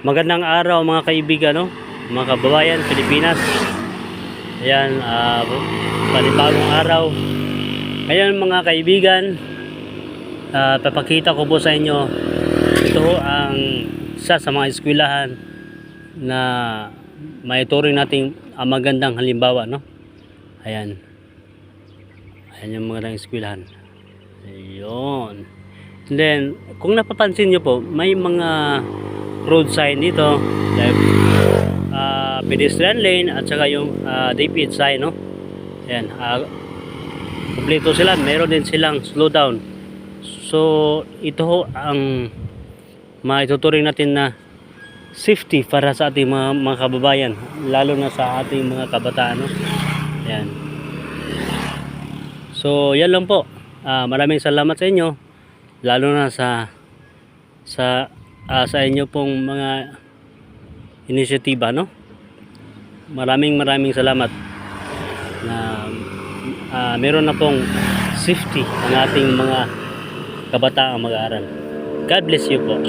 Magandang araw mga kaibigan, no? Mga kababayan, Pilipinas. Ayan, panibagong araw. Ngayon mga kaibigan, papakita ko po sa inyo, ito ang isa sa mga eskwelahan na maituring nating magandang halimbawa, no? Ayan. Ayan yung magandang eskwelahan. Ayun. And then, kung napapansin nyo po, may mga road sign dito, like pedestrian lane at saka yung DPH sign, no? Ayan, kompleto sila, meron din silang slow down. So ito ho ang maituturing natin na safety para sa ating mga kababayan, lalo na sa ating mga kabataan, no? Ayan. So yan lang po. Maraming salamat sa inyo, lalo na sa inyo pong mga inisyatiba, no? Maraming salamat na meron na pong safety ang ating mga kabataang mag-aaral. God bless you po.